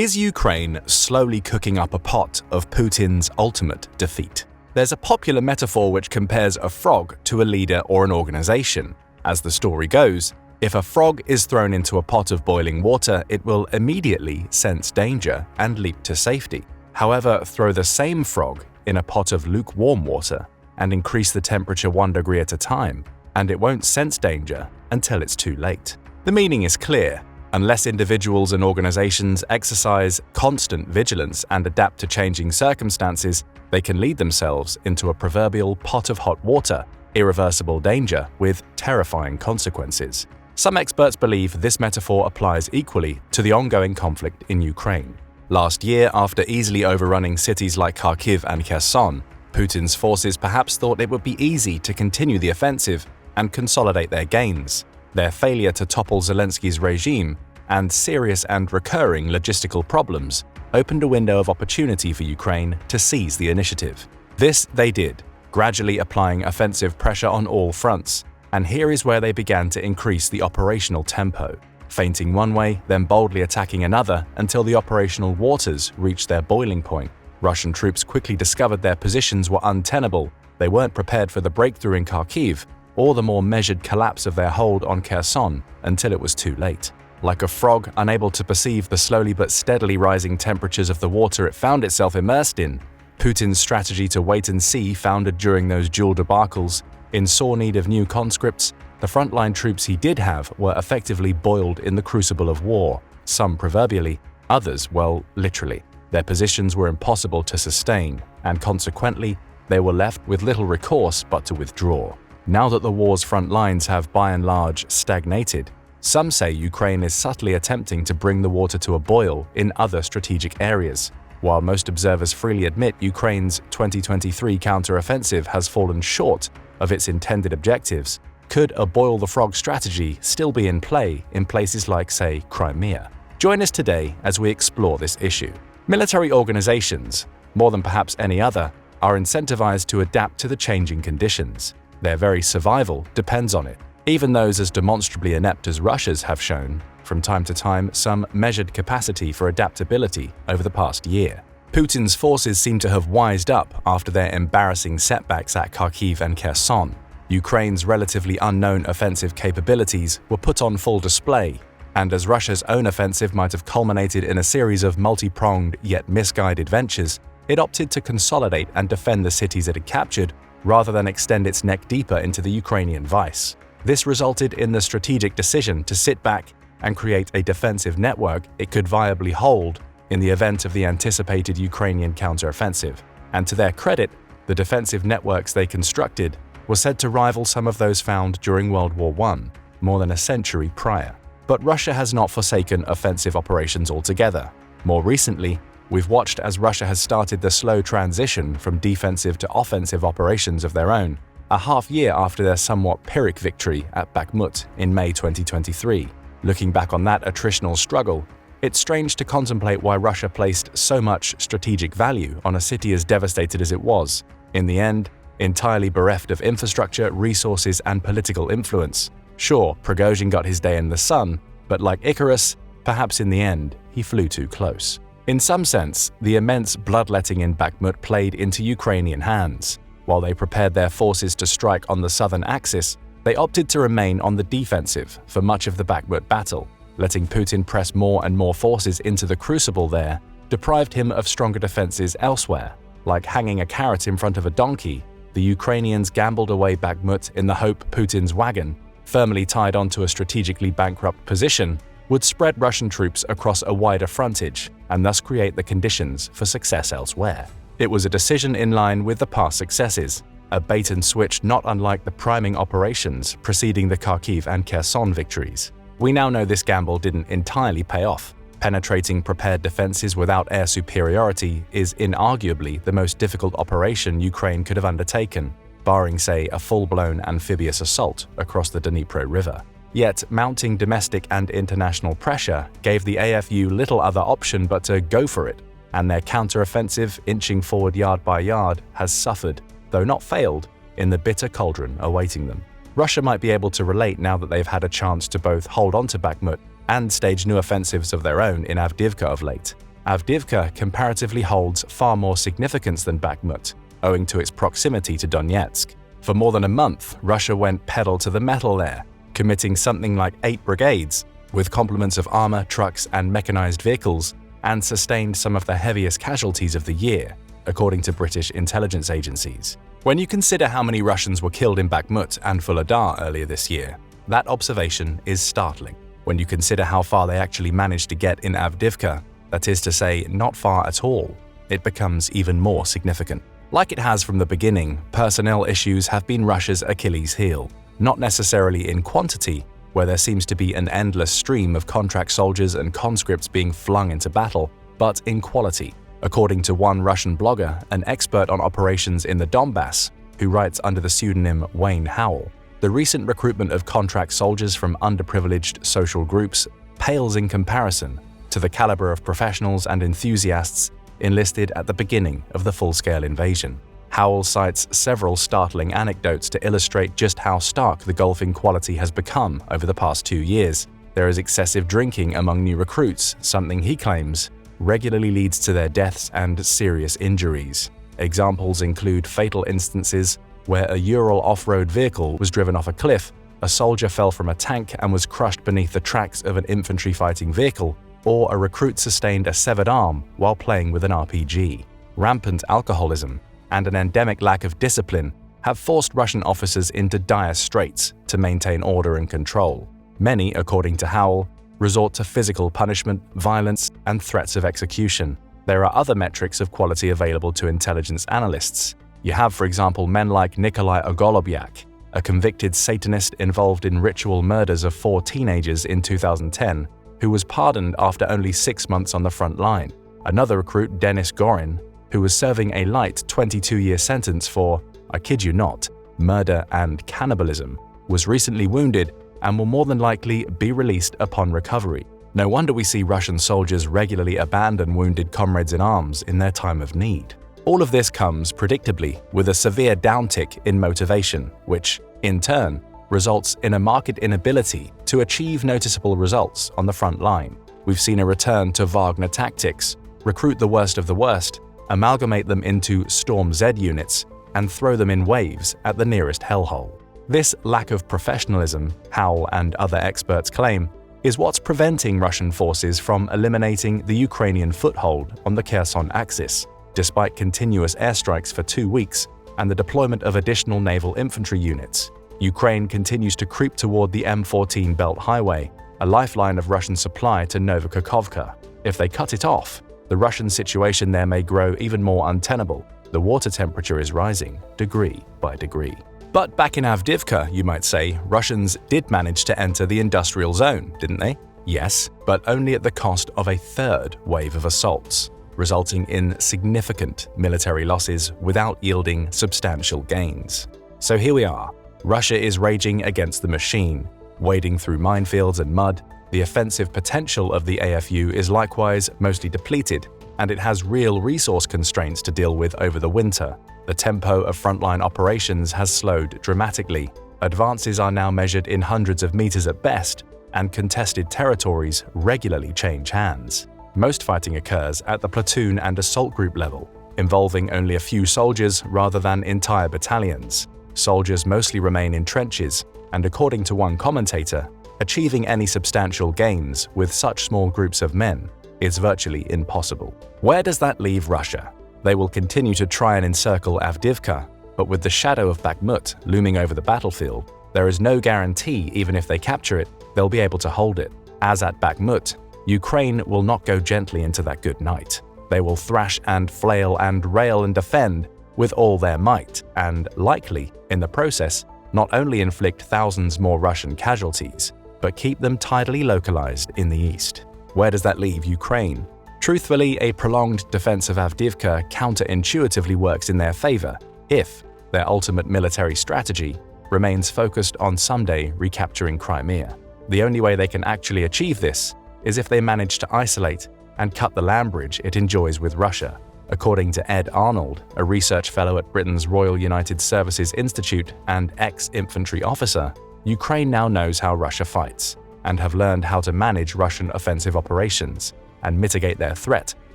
Is Ukraine slowly cooking up a pot of Putin's ultimate defeat? There's a popular metaphor which compares a frog to a leader or an organization. As the story goes, if a frog is thrown into a pot of boiling water, it will immediately sense danger and leap to safety. However, throw the same frog in a pot of lukewarm water and increase the temperature 1 degree at a time, and it won't sense danger until it's too late. The meaning is clear. Unless individuals and organizations exercise constant vigilance and adapt to changing circumstances, they can lead themselves into a proverbial pot of hot water, irreversible danger with terrifying consequences. Some experts believe this metaphor applies equally to the ongoing conflict in Ukraine. Last year, after easily overrunning cities like Kharkiv and Kherson, Putin's forces perhaps thought it would be easy to continue the offensive and consolidate their gains. Their failure to topple Zelensky's regime and serious and recurring logistical problems opened a window of opportunity for Ukraine to seize the initiative. This they did, gradually applying offensive pressure on all fronts, and here is where they began to increase the operational tempo, feinting one way, then boldly attacking another until the operational waters reached their boiling point. Russian troops quickly discovered their positions were untenable. They weren't prepared for the breakthrough in Kharkiv or the more measured collapse of their hold on Kherson until it was too late. Like a frog unable to perceive the slowly but steadily rising temperatures of the water it found itself immersed in, Putin's strategy to wait and see, founded during those dual debacles, in sore need of new conscripts, the frontline troops he did have were effectively boiled in the crucible of war, some proverbially, others, well, literally. Their positions were impossible to sustain, and consequently, they were left with little recourse but to withdraw. Now that the war's front lines have by and large stagnated, some say Ukraine is subtly attempting to bring the water to a boil in other strategic areas. While most observers freely admit Ukraine's 2023 counter-offensive has fallen short of its intended objectives, could a boil-the-frog strategy still be in play in places like, say, Crimea? Join us today as we explore this issue. Military organizations, more than perhaps any other, are incentivized to adapt to the changing conditions. Their very survival depends on it. Even those as demonstrably inept as Russia's have shown, from time to time, some measured capacity for adaptability over the past year. Putin's forces seem to have wised up after their embarrassing setbacks at Kharkiv and Kherson. Ukraine's relatively unknown offensive capabilities were put on full display, and as Russia's own offensive might have culminated in a series of multi-pronged yet misguided ventures, it opted to consolidate and defend the cities it had captured rather than extend its neck deeper into the Ukrainian vice. This resulted in the strategic decision to sit back and create a defensive network it could viably hold in the event of the anticipated Ukrainian counteroffensive. And to their credit, the defensive networks they constructed were said to rival some of those found during World War I, more than a century prior. But Russia has not forsaken offensive operations altogether. More recently, we've watched as Russia has started the slow transition from defensive to offensive operations of their own, a half year after their somewhat Pyrrhic victory at Bakhmut in May 2023. Looking back on that attritional struggle, it's strange to contemplate why Russia placed so much strategic value on a city as devastated as it was. In the end, entirely bereft of infrastructure, resources, and political influence. Sure, Prigozhin got his day in the sun, but like Icarus, perhaps in the end, he flew too close. In some sense, the immense bloodletting in Bakhmut played into Ukrainian hands. While they prepared their forces to strike on the southern axis, they opted to remain on the defensive for much of the Bakhmut battle. Letting Putin press more and more forces into the crucible there deprived him of stronger defenses elsewhere. Like hanging a carrot in front of a donkey, the Ukrainians gambled away Bakhmut in the hope Putin's wagon, firmly tied onto a strategically bankrupt position, would spread Russian troops across a wider frontage and thus create the conditions for success elsewhere. It was a decision in line with the past successes, a bait-and-switch not unlike the priming operations preceding the Kharkiv and Kherson victories. We now know this gamble didn't entirely pay off. Penetrating prepared defenses without air superiority is inarguably the most difficult operation Ukraine could have undertaken, barring, say, a full-blown amphibious assault across the Dnipro River. Yet, mounting domestic and international pressure gave the AFU little other option but to go for it, and their counter-offensive, inching forward yard by yard, has suffered, though not failed, in the bitter cauldron awaiting them. Russia might be able to relate now that they've had a chance to both hold on to Bakhmut and stage new offensives of their own in Avdiivka of late. Avdiivka comparatively holds far more significance than Bakhmut, owing to its proximity to Donetsk. For more than a month, Russia went pedal to the metal there, committing something like 8 brigades, with complements of armor, trucks, and mechanized vehicles, and sustained some of the heaviest casualties of the year, according to British intelligence agencies. When you consider how many Russians were killed in Bakhmut and Vuhledar earlier this year, that observation is startling. When you consider how far they actually managed to get in Avdiivka, that is to say, not far at all, it becomes even more significant. Like it has from the beginning, personnel issues have been Russia's Achilles heel, not necessarily in quantity, where there seems to be an endless stream of contract soldiers and conscripts being flung into battle, but in quality. According to one Russian blogger, an expert on operations in the Donbass, who writes under the pseudonym Wayne Howell, the recent recruitment of contract soldiers from underprivileged social groups pales in comparison to the caliber of professionals and enthusiasts enlisted at the beginning of the full-scale invasion. Howell cites several startling anecdotes to illustrate just how stark the gulf in quality has become over the past 2 years. There is excessive drinking among new recruits, something he claims regularly leads to their deaths and serious injuries. Examples include fatal instances where a Ural off-road vehicle was driven off a cliff, a soldier fell from a tank and was crushed beneath the tracks of an infantry fighting vehicle, or a recruit sustained a severed arm while playing with an RPG. Rampant alcoholism and an endemic lack of discipline have forced Russian officers into dire straits to maintain order and control. Many, according to Howell, resort to physical punishment, violence, and threats of execution. There are other metrics of quality available to intelligence analysts. You have, for example, men like Nikolai Ogolobyak, a convicted Satanist involved in ritual murders of 4 teenagers in 2010, who was pardoned after only 6 months on the front line. Another recruit, Denis Gorin, who was serving a light 22-year sentence for, I kid you not, murder and cannibalism, was recently wounded and will more than likely be released upon recovery. No wonder we see Russian soldiers regularly abandon wounded comrades in arms in their time of need. All of this comes, predictably, with a severe downtick in motivation, which, in turn, results in a marked inability to achieve noticeable results on the front line. We've seen a return to Wagner tactics, recruit the worst of the worst, amalgamate them into Storm Z units, and throw them in waves at the nearest hellhole. This lack of professionalism, Howell and other experts claim, is what's preventing Russian forces from eliminating the Ukrainian foothold on the Kherson axis. Despite continuous airstrikes for 2 weeks and the deployment of additional naval infantry units, Ukraine continues to creep toward the M14 Belt Highway, a lifeline of Russian supply to Novokakhovka. If they cut it off, the Russian situation there may grow even more untenable. The water temperature is rising, degree by degree. But back in Avdiivka, you might say, Russians did manage to enter the industrial zone, didn't they? Yes, but only at the cost of a 3rd wave of assaults, resulting in significant military losses without yielding substantial gains. So here we are. Russia is raging against the machine, wading through minefields and mud. The offensive potential of the AFU is likewise mostly depleted, and it has real resource constraints to deal with over the winter. The tempo of frontline operations has slowed dramatically. Advances are now measured in hundreds of meters at best, and contested territories regularly change hands. Most fighting occurs at the platoon and assault group level, involving only a few soldiers rather than entire battalions. Soldiers mostly remain in trenches, and according to one commentator, achieving any substantial gains with such small groups of men is virtually impossible. Where does that leave Russia? They will continue to try and encircle Avdiivka, but with the shadow of Bakhmut looming over the battlefield, there is no guarantee even if they capture it, they'll be able to hold it. As at Bakhmut, Ukraine will not go gently into that good night. They will thrash and flail and rail and defend with all their might, and likely, in the process, not only inflict thousands more Russian casualties, but keep them tidily localized in the east. Where does that leave Ukraine? Truthfully, a prolonged defense of Avdiivka counterintuitively works in their favor if their ultimate military strategy remains focused on someday recapturing Crimea. The only way they can actually achieve this is if they manage to isolate and cut the land bridge it enjoys with Russia. According to Ed Arnold, a research fellow at Britain's Royal United Services Institute and ex-infantry officer, Ukraine now knows how Russia fights and have learned how to manage Russian offensive operations and mitigate their threat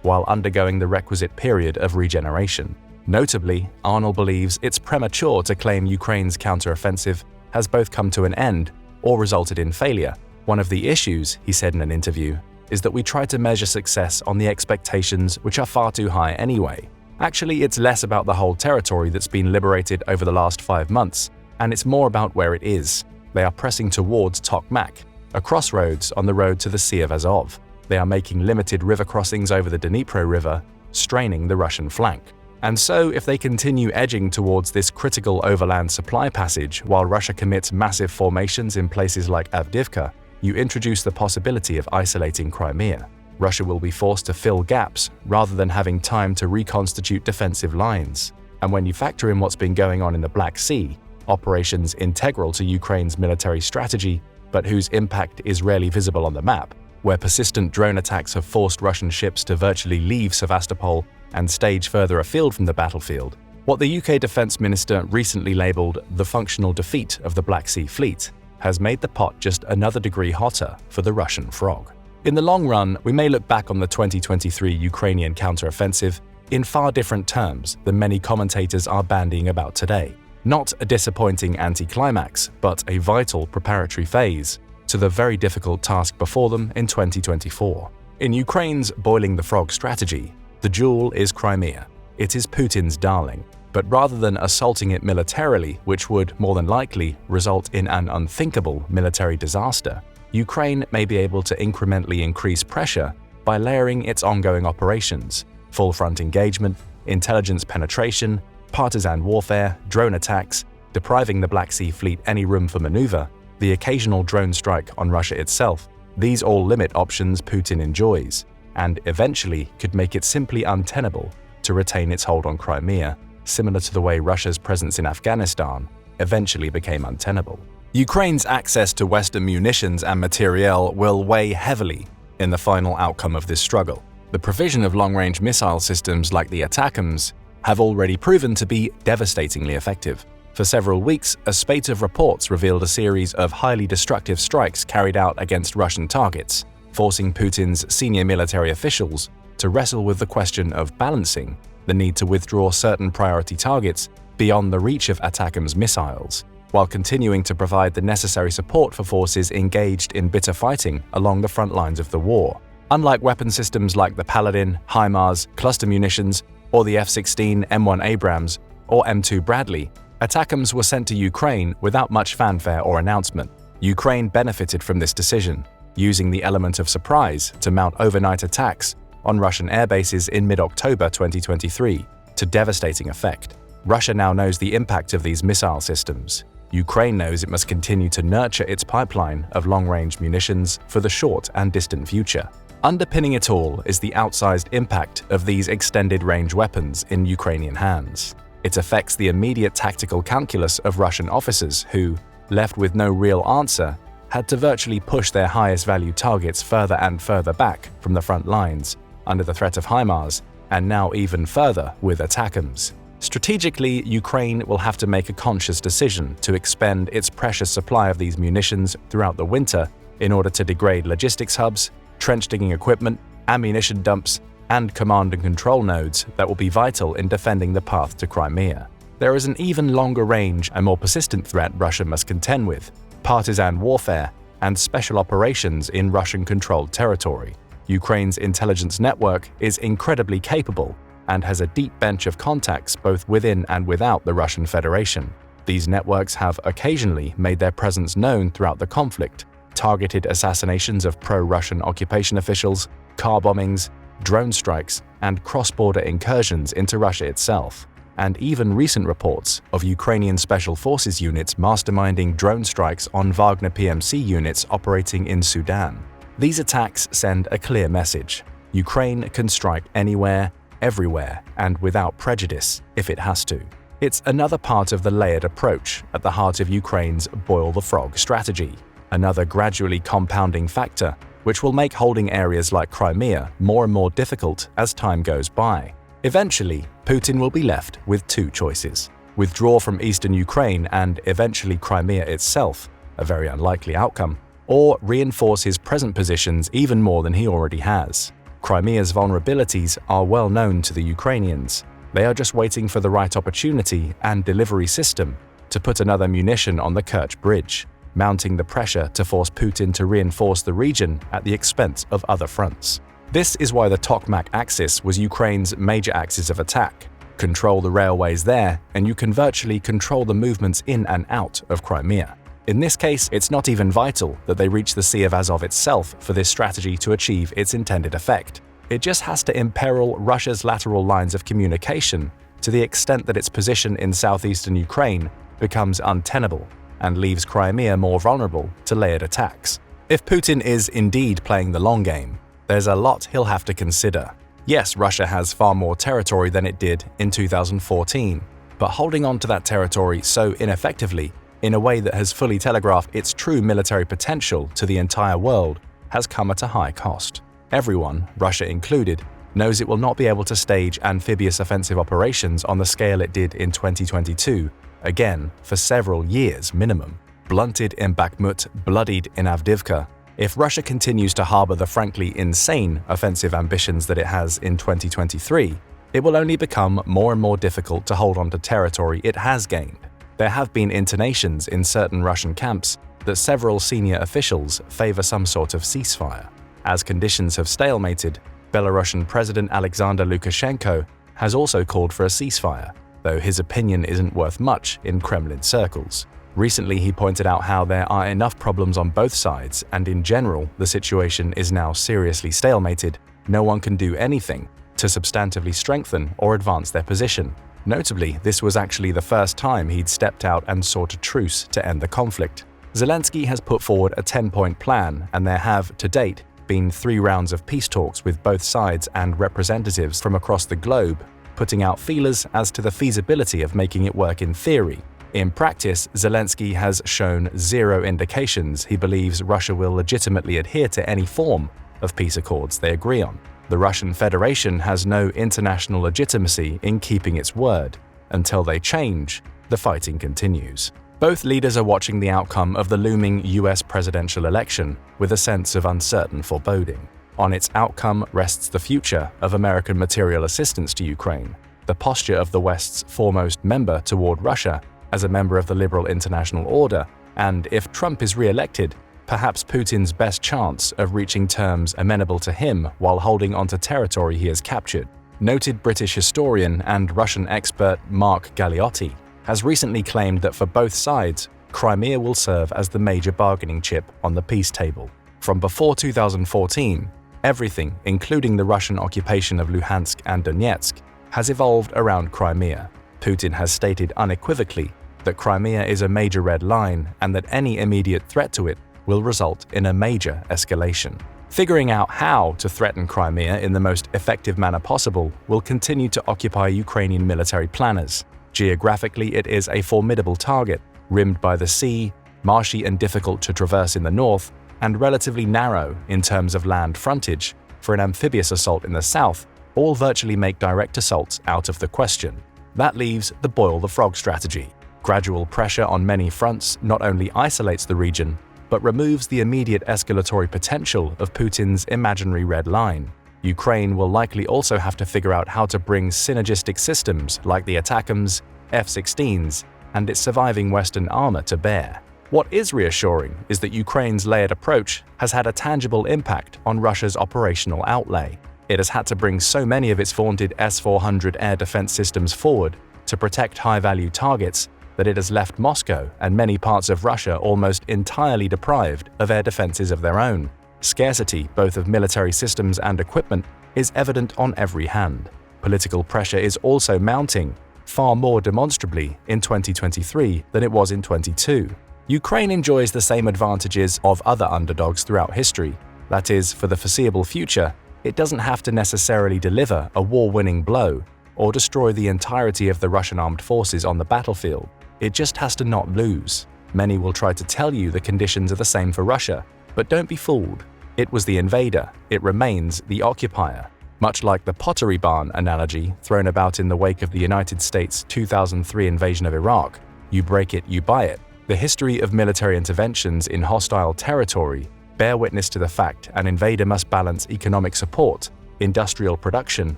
while undergoing the requisite period of regeneration. Notably, Arnold believes it's premature to claim Ukraine's counteroffensive has both come to an end or resulted in failure. One of the issues, he said in an interview, is that we try to measure success on the expectations which are far too high anyway. Actually, it's less about the whole territory that's been liberated over the last 5 months, and it's more about where it is. They are pressing towards Tokmak, a crossroads on the road to the Sea of Azov. They are making limited river crossings over the Dnipro River, straining the Russian flank. And so, if they continue edging towards this critical overland supply passage while Russia commits massive formations in places like Avdiivka, you introduce the possibility of isolating Crimea. Russia will be forced to fill gaps rather than having time to reconstitute defensive lines. And when you factor in what's been going on in the Black Sea, operations integral to Ukraine's military strategy, but whose impact is rarely visible on the map, where persistent drone attacks have forced Russian ships to virtually leave Sevastopol and stage further afield from the battlefield, what the UK Defence Minister recently labelled the functional defeat of the Black Sea Fleet has made the pot just another degree hotter for the Russian frog. In the long run, we may look back on the 2023 Ukrainian counteroffensive in far different terms than many commentators are bandying about today. Not a disappointing anticlimax, but a vital preparatory phase to the very difficult task before them in 2024. In Ukraine's boiling the frog strategy, the jewel is Crimea. It is Putin's darling. But rather than assaulting it militarily, which would more than likely result in an unthinkable military disaster, Ukraine may be able to incrementally increase pressure by layering its ongoing operations, full-front engagement, intelligence penetration, partisan warfare, drone attacks, depriving the Black Sea Fleet any room for maneuver, the occasional drone strike on Russia itself. These all limit options Putin enjoys, and eventually could make it simply untenable to retain its hold on Crimea, similar to the way Russia's presence in Afghanistan eventually became untenable. Ukraine's access to Western munitions and materiel will weigh heavily in the final outcome of this struggle. The provision of long-range missile systems like the ATACMS have already proven to be devastatingly effective. For several weeks, a spate of reports revealed a series of highly destructive strikes carried out against Russian targets, forcing Putin's senior military officials to wrestle with the question of balancing the need to withdraw certain priority targets beyond the reach of ATACMS missiles, while continuing to provide the necessary support for forces engaged in bitter fighting along the front lines of the war. Unlike weapon systems like the Paladin, HIMARS, cluster munitions, or the F-16 M1 Abrams or M2 Bradley, ATACMS were sent to Ukraine without much fanfare or announcement. Ukraine benefited from this decision, using the element of surprise to mount overnight attacks on Russian airbases in mid-October 2023 to devastating effect. Russia now knows the impact of these missile systems. Ukraine knows it must continue to nurture its pipeline of long-range munitions for the short and distant future. Underpinning it all is the outsized impact of these extended-range weapons in Ukrainian hands. It affects the immediate tactical calculus of Russian officers who, left with no real answer, had to virtually push their highest-value targets further and further back from the front lines, under the threat of HIMARS, and now even further with ATACMS. Strategically, Ukraine will have to make a conscious decision to expend its precious supply of these munitions throughout the winter in order to degrade logistics hubs, trench-digging equipment, ammunition dumps, and command and control nodes that will be vital in defending the path to Crimea. There is an even longer range and more persistent threat Russia must contend with: partisan warfare and special operations in Russian-controlled territory. Ukraine's intelligence network is incredibly capable and has a deep bench of contacts both within and without the Russian Federation. These networks have occasionally made their presence known throughout the conflict: targeted assassinations of pro-Russian occupation officials, car bombings, drone strikes, and cross-border incursions into Russia itself, and even recent reports of Ukrainian special forces units masterminding drone strikes on Wagner PMC units operating in Sudan. These attacks send a clear message: Ukraine can strike anywhere, everywhere, and without prejudice if it has to. It's another part of the layered approach at the heart of Ukraine's boil the frog strategy, another gradually compounding factor which will make holding areas like Crimea more and more difficult as time goes by. Eventually, Putin will be left with two choices: withdraw from eastern Ukraine and eventually Crimea itself, a very unlikely outcome, or reinforce his present positions even more than he already has. Crimea's vulnerabilities are well known to the Ukrainians. They are just waiting for the right opportunity and delivery system to put another munition on the Kerch Bridge, mounting the pressure to force Putin to reinforce the region at the expense of other fronts. This is why the Tokmak axis was Ukraine's major axis of attack. Control the railways there, and you can virtually control the movements in and out of Crimea. In this case, it's not even vital that they reach the Sea of Azov itself for this strategy to achieve its intended effect. It just has to imperil Russia's lateral lines of communication to the extent that its position in southeastern Ukraine becomes untenable and leaves Crimea more vulnerable to layered attacks. If Putin is indeed playing the long game, there's a lot he'll have to consider. Yes, Russia has far more territory than it did in 2014, but holding on to that territory so ineffectively, in a way that has fully telegraphed its true military potential to the entire world, has come at a high cost. Everyone, Russia included, knows it will not be able to stage amphibious offensive operations on the scale it did in 2022, again for several years minimum. Blunted in Bakhmut, bloodied in Avdiivka. If Russia continues to harbor the frankly insane offensive ambitions that it has in 2023, it will only become more and more difficult to hold on to territory it has gained. There have been intonations in certain Russian camps that several senior officials favor some sort of ceasefire. As conditions have stalemated, Belarusian President Alexander Lukashenko has also called for a ceasefire, though his opinion isn't worth much in Kremlin circles. Recently, he pointed out how there are enough problems on both sides, and in general, the situation is now seriously stalemated. No one can do anything to substantively strengthen or advance their position. Notably, this was actually the first time he'd stepped out and sought a truce to end the conflict. Zelensky has put forward a 10-point plan, and there have, to date, been 3 rounds of peace talks with both sides and representatives from across the globe, putting out feelers as to the feasibility of making it work in theory. In practice, Zelensky has shown zero indications he believes Russia will legitimately adhere to any form of peace accords they agree on. The Russian Federation has no international legitimacy in keeping its word. Until they change, the fighting continues. Both leaders are watching the outcome of the looming US presidential election with a sense of uncertain foreboding. On its outcome rests the future of American material assistance to Ukraine, the posture of the West's foremost member toward Russia as a member of the liberal international order, and if Trump is re-elected, perhaps Putin's best chance of reaching terms amenable to him while holding onto territory he has captured. Noted British historian and Russian expert Mark Galeotti has recently claimed that for both sides, Crimea will serve as the major bargaining chip on the peace table. From before 2014, everything, including the Russian occupation of Luhansk and Donetsk, has evolved around Crimea. Putin has stated unequivocally that Crimea is a major red line and that any immediate threat to it will result in a major escalation. Figuring out how to threaten Crimea in the most effective manner possible will continue to occupy Ukrainian military planners. Geographically, it is a formidable target, rimmed by the sea, marshy and difficult to traverse in the north, and relatively narrow in terms of land frontage. For an amphibious assault in the south, all virtually make direct assaults out of the question. That leaves the boil the frog strategy. Gradual pressure on many fronts not only isolates the region, but removes the immediate escalatory potential of Putin's imaginary red line. Ukraine will likely also have to figure out how to bring synergistic systems like the ATACMS, F-16s, and its surviving Western armor to bear. What is reassuring is that Ukraine's layered approach has had a tangible impact on Russia's operational outlay. It has had to bring so many of its vaunted S-400 air defense systems forward to protect high-value targets that it has left Moscow and many parts of Russia almost entirely deprived of air defenses of their own. Scarcity, both of military systems and equipment, is evident on every hand. Political pressure is also mounting, far more demonstrably in 2023 than it was in 2022. Ukraine enjoys the same advantages of other underdogs throughout history. That is, for the foreseeable future, it doesn't have to necessarily deliver a war-winning blow or destroy the entirety of the Russian armed forces on the battlefield. It just has to not lose. Many will try to tell you the conditions are the same for Russia, but don't be fooled. It was the invader, it remains the occupier. Much like the pottery barn analogy thrown about in the wake of the United States' 2003 invasion of Iraq, you break it, you buy it. The history of military interventions in hostile territory bear witness to the fact an invader must balance economic support industrial production,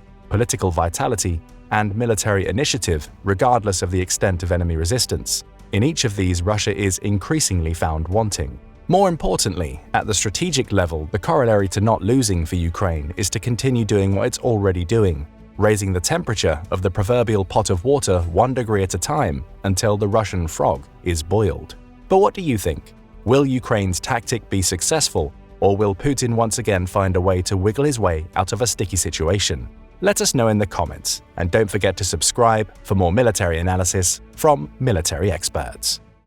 political vitality, and military initiative, regardless of the extent of enemy resistance. In each of these, Russia is increasingly found wanting. More importantly, at the strategic level, the corollary to not losing for Ukraine is to continue doing what it's already doing, raising the temperature of the proverbial pot of water 1 degree at a time until the Russian frog is boiled. But what do you think? Will Ukraine's tactic be successful, or will Putin once again find a way to wiggle his way out of a sticky situation? Let us know in the comments, and don't forget to subscribe for more military analysis from military experts.